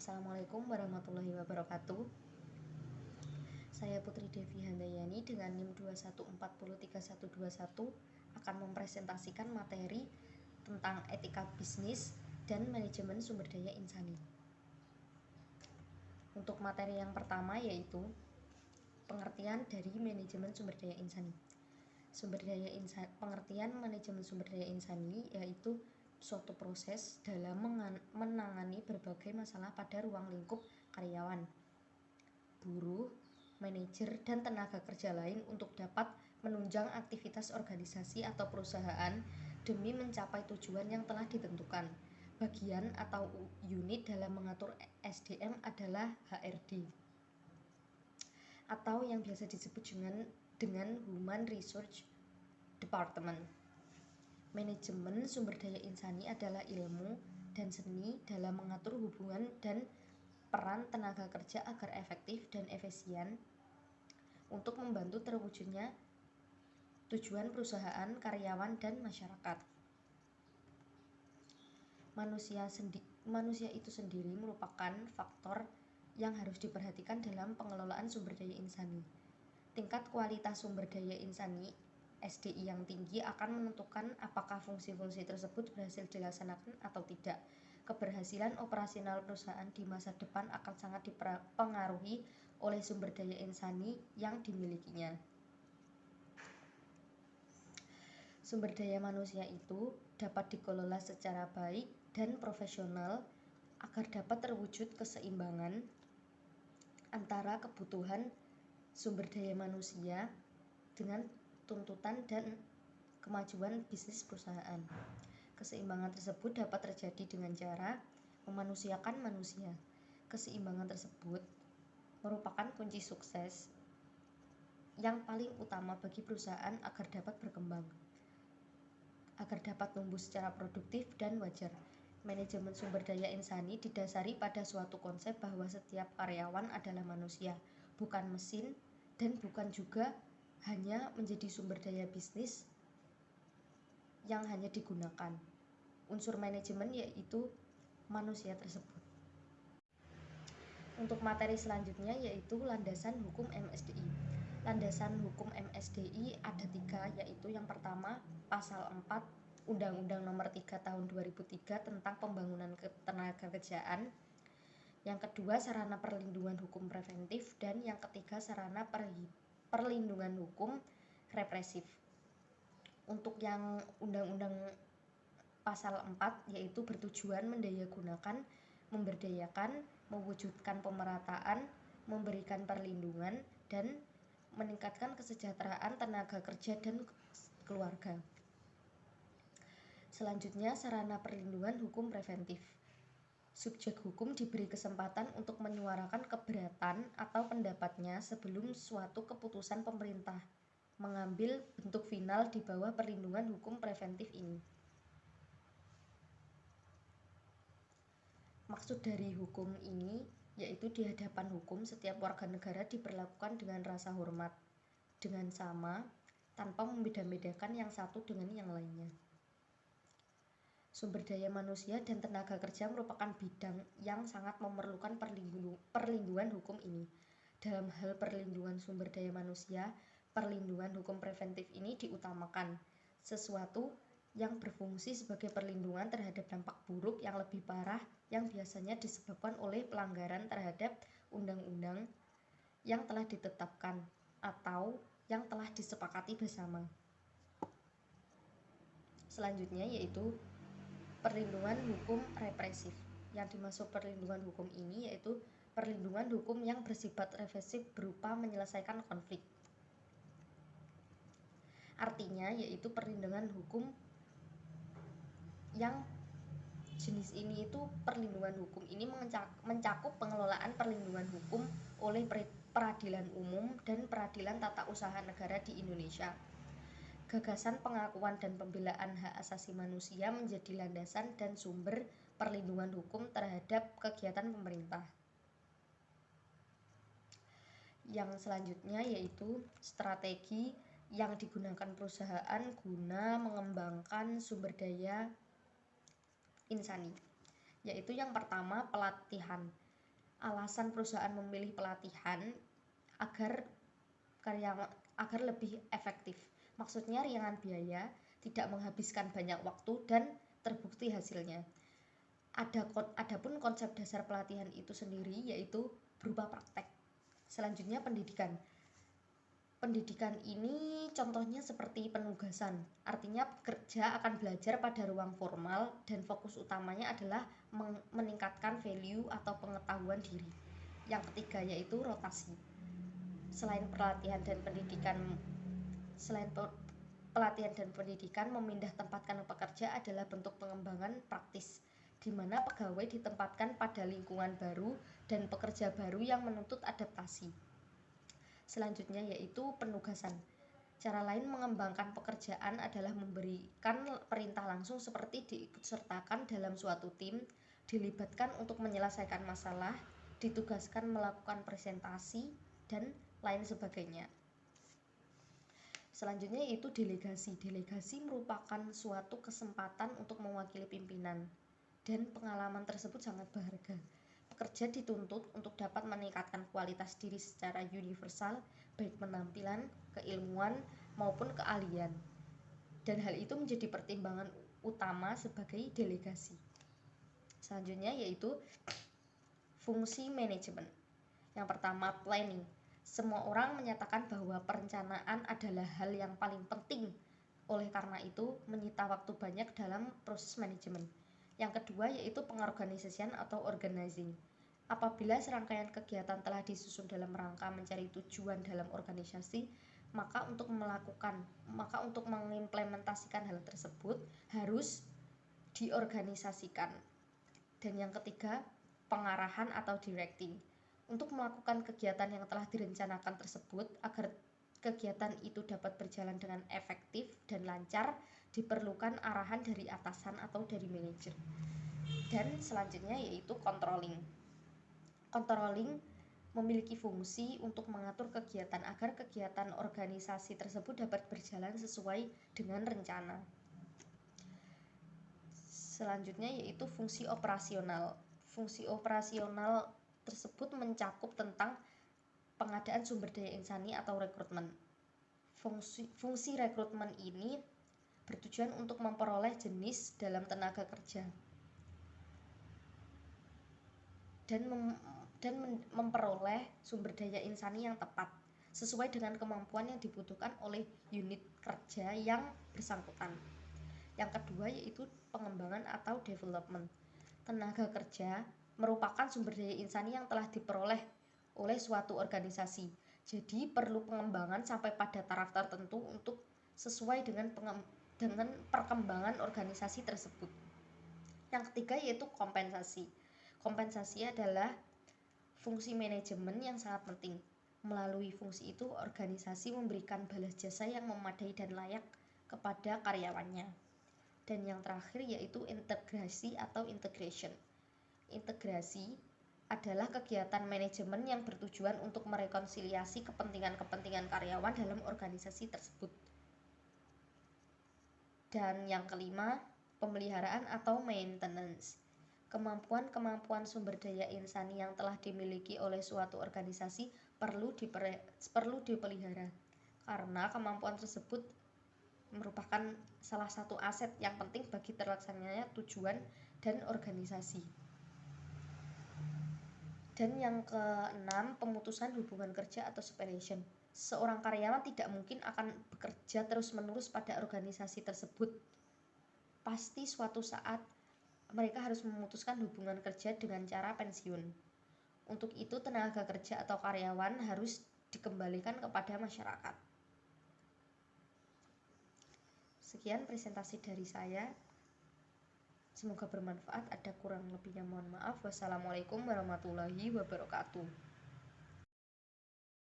Assalamualaikum warahmatullahi wabarakatuh. Saya Putri Devi Handayani dengan NIM 21403121 akan mempresentasikan materi tentang etika bisnis dan manajemen sumber daya insani. Untuk materi yang pertama yaitu pengertian dari manajemen sumber daya insani. Pengertian manajemen sumber daya insani yaitu suatu proses dalam menangani berbagai masalah pada ruang lingkup karyawan, buruh, manajer, dan tenaga kerja lain untuk dapat menunjang aktivitas organisasi atau perusahaan demi mencapai tujuan yang telah ditentukan. Bagian atau unit dalam mengatur SDM adalah HRD atau yang biasa disebut dengan Human Resource Department. Manajemen sumber daya insani adalah ilmu dan seni dalam mengatur hubungan dan peran tenaga kerja agar efektif dan efisien untuk membantu terwujudnya tujuan perusahaan, karyawan, dan masyarakat. Manusia itu sendiri merupakan faktor yang harus diperhatikan dalam pengelolaan sumber daya insani. Tingkat kualitas sumber daya insani SDI yang tinggi akan menentukan apakah fungsi-fungsi tersebut berhasil dilaksanakan atau tidak. Keberhasilan operasional perusahaan di masa depan akan sangat dipengaruhi oleh sumber daya insani yang dimilikinya. Sumber daya manusia itu dapat dikelola secara baik dan profesional agar dapat terwujud keseimbangan antara kebutuhan sumber daya manusia dengan tuntutan dan kemajuan bisnis perusahaan. Keseimbangan tersebut dapat terjadi dengan cara memanusiakan manusia. Keseimbangan tersebut merupakan kunci sukses yang paling utama bagi perusahaan agar dapat berkembang, agar dapat tumbuh secara produktif dan wajar. Manajemen sumber daya insani didasari pada suatu konsep bahwa setiap karyawan adalah manusia, bukan mesin, dan bukan juga hanya menjadi sumber daya bisnis yang hanya digunakan. Unsur manajemen yaitu manusia tersebut. Untuk materi selanjutnya yaitu landasan hukum MSDI. Landasan hukum MSDI ada 3, yaitu yang pertama Pasal 4 Undang-Undang Nomor 3 Tahun 2003 tentang Pembangunan Ketenagakerjaan. Yang kedua sarana perlindungan hukum preventif, dan yang ketiga sarana perlindungan hukum represif. Untuk yang Undang-Undang Pasal 4 yaitu bertujuan mendayagunakan, memberdayakan, mewujudkan pemerataan, memberikan perlindungan, dan meningkatkan kesejahteraan tenaga kerja dan keluarga. Selanjutnya sarana perlindungan hukum preventif. Subjek hukum diberi kesempatan untuk menyuarakan keberatan atau pendapatnya sebelum suatu keputusan pemerintah mengambil bentuk final di bawah perlindungan hukum preventif ini. Maksud dari hukum ini yaitu di hadapan hukum setiap warga negara diperlakukan dengan rasa hormat, dengan sama, tanpa membeda-bedakan yang satu dengan yang lainnya. Sumber daya manusia dan tenaga kerja merupakan bidang yang sangat memerlukan perlindungan hukum ini. Dalam hal perlindungan sumber daya manusia, perlindungan hukum preventif ini diutamakan, sesuatu yang berfungsi sebagai perlindungan terhadap dampak buruk yang lebih parah yang biasanya disebabkan oleh pelanggaran terhadap undang-undang yang telah ditetapkan atau yang telah disepakati bersama. Selanjutnya yaitu perlindungan hukum represif. Yang dimaksud perlindungan hukum ini yaitu perlindungan hukum yang bersifat represif berupa menyelesaikan konflik. Artinya yaitu perlindungan hukum yang jenis ini itu perlindungan hukum ini mencakup pengelolaan perlindungan hukum oleh peradilan umum dan peradilan tata usaha negara di Indonesia. Gagasan pengakuan dan pembelaan hak asasi manusia menjadi landasan dan sumber perlindungan hukum terhadap kegiatan pemerintah. Yang selanjutnya yaitu strategi yang digunakan perusahaan guna mengembangkan sumber daya insani, yaitu yang pertama pelatihan. alasan perusahaan memilih pelatihan agar lebih efektif. Maksudnya ringan biaya, tidak menghabiskan banyak waktu, dan terbukti hasilnya. Adapun konsep dasar pelatihan itu sendiri yaitu berupa praktek. Selanjutnya pendidikan. Pendidikan ini contohnya seperti penugasan, artinya pekerja akan belajar pada ruang formal dan fokus utamanya adalah meningkatkan value atau pengetahuan diri. Yang ketiga yaitu rotasi. Selain pelatihan dan pendidikan, memindah tempatkan pekerja adalah bentuk pengembangan praktis, di mana pegawai ditempatkan pada lingkungan baru dan pekerja baru yang menuntut adaptasi. Selanjutnya yaitu penugasan. Cara lain mengembangkan pekerjaan adalah memberikan perintah langsung seperti diikutsertakan dalam suatu tim, dilibatkan untuk menyelesaikan masalah, ditugaskan melakukan presentasi, dan lain sebagainya. Selanjutnya yaitu delegasi. Delegasi merupakan suatu kesempatan untuk mewakili pimpinan, dan pengalaman tersebut sangat berharga. Pekerja dituntut untuk dapat meningkatkan kualitas diri secara universal, baik penampilan, keilmuan, maupun keahlian. Dan hal itu menjadi pertimbangan utama sebagai delegasi. Selanjutnya yaitu fungsi manajemen. Yang pertama, planning. Semua orang menyatakan bahwa perencanaan adalah hal yang paling penting. Oleh karena itu, menyita waktu banyak dalam proses manajemen. Yang kedua yaitu pengorganisasian atau organizing. Apabila serangkaian kegiatan telah disusun dalam rangka mencari tujuan dalam organisasi, maka untuk mengimplementasikan hal tersebut harus diorganisasikan. Dan yang ketiga, pengarahan atau directing. Untuk melakukan kegiatan yang telah direncanakan tersebut agar kegiatan itu dapat berjalan dengan efektif dan lancar, diperlukan arahan dari atasan atau dari manajer. Dan selanjutnya yaitu controlling. Controlling memiliki fungsi untuk mengatur kegiatan agar kegiatan organisasi tersebut dapat berjalan sesuai dengan rencana. Selanjutnya yaitu fungsi operasional. Fungsi operasional tersebut mencakup tentang pengadaan sumber daya insani atau rekrutmen. Fungsi rekrutmen ini bertujuan untuk memperoleh jenis dalam tenaga kerja dan memperoleh sumber daya insani yang tepat sesuai dengan kemampuan yang dibutuhkan oleh unit kerja yang bersangkutan. Yang kedua yaitu pengembangan atau development. Tenaga kerja merupakan sumber daya insani yang telah diperoleh oleh suatu organisasi. Jadi perlu pengembangan sampai pada taraf tertentu untuk sesuai dengan perkembangan organisasi tersebut. Yang ketiga yaitu kompensasi. Kompensasi adalah fungsi manajemen yang sangat penting. Melalui fungsi itu, organisasi memberikan balas jasa yang memadai dan layak kepada karyawannya. Dan yang terakhir yaitu integrasi atau integration. Integrasi adalah kegiatan manajemen yang bertujuan untuk merekonsiliasi kepentingan-kepentingan karyawan dalam organisasi tersebut. Dan yang kelima, pemeliharaan atau maintenance. Kemampuan sumber daya insani yang telah dimiliki oleh suatu organisasi perlu dipelihara, karena kemampuan tersebut merupakan salah satu aset yang penting bagi terlaksananya tujuan dan organisasi. Dan yang keenam, pemutusan hubungan kerja atau separation. Seorang karyawan tidak mungkin akan bekerja terus-menerus pada organisasi tersebut. Pasti suatu saat mereka harus memutuskan hubungan kerja dengan cara pensiun. Untuk itu, tenaga kerja atau karyawan harus dikembalikan kepada masyarakat. Sekian presentasi dari saya. Semoga bermanfaat. Ada kurang lebihnya mohon maaf. Wassalamualaikum warahmatullahi wabarakatuh.